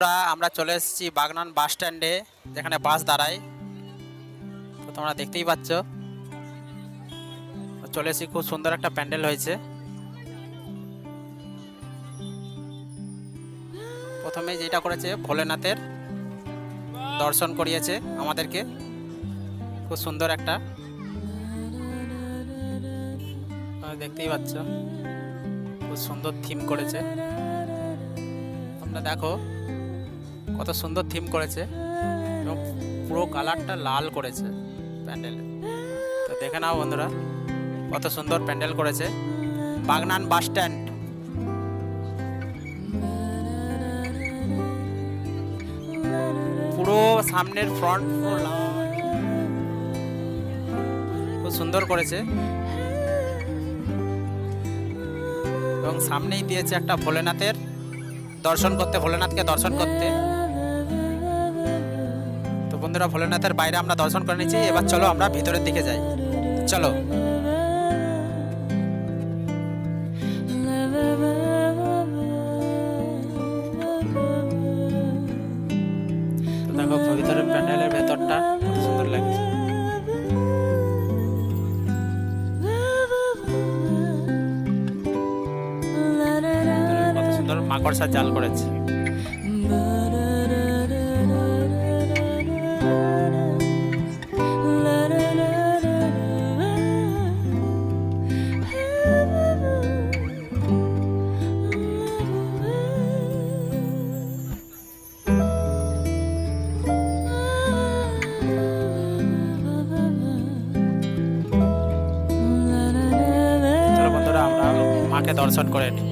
আমরা চলে এসেছি বাগনান বাস স্ট্যান্ডে, যেখানে বাস দাঁড়ায়। তো তোমরা দেখতেই পাচ্ছ, চলে এসেছি। খুব সুন্দর একটা প্যান্ডেল হয়েছে। প্রথমে যেটা করেছে, ভোলেনাথের দর্শন করিয়েছে আমাদেরকে। খুব সুন্দর একটা, দেখতেই পাচ্ছ, খুব সুন্দর থিম করেছে। তোমরা দেখো কত সুন্দর থিম করেছে, এবং পুরো কালারটা লাল করেছে প্যান্ডেলে। তো দেখে নাও বন্ধুরা, কত সুন্দর প্যান্ডেল করেছে বাগনান বাস স্ট্যান্ড। পুরো সামনের ফ্রন্ট পুরো লাল, খুব সুন্দর করেছে। এবং সামনেই দিয়েছে একটা ভোলেনাথের দর্শন করতে, ভোলেনাথকে দর্শন করতে। তো বন্ধুরা, ভোলেনাথের বাইরে আমরা দর্শন করে নিয়েছি। এবার চলো আমরা ভিতরের দিকে যাই, চলো। দেখো ভিতরের প্যান্ডেলের ভেতরটা কত সুন্দর লাগছে। কত সুন্দর মাকড়সার জাল করেছে। মাকে দর্শন করে নি,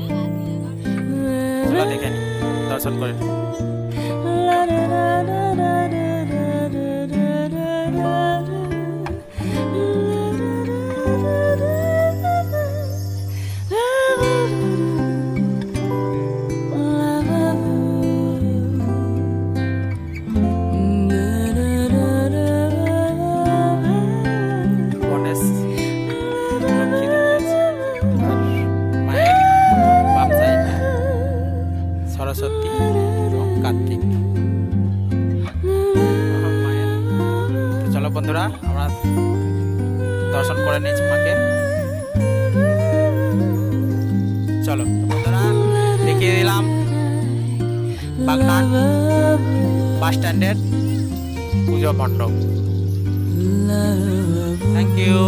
দেখে নি, দর্শন করে নি। সরস্বতী এবং কার্তিক। চলো বন্ধুরা, আমরা দর্শন করে নিয়েছি মাকে। চলো বন্ধুরা, দেখিয়ে দিলাম বাগনান বাস স্ট্যান্ডের পুজো মণ্ডপ। Thank you.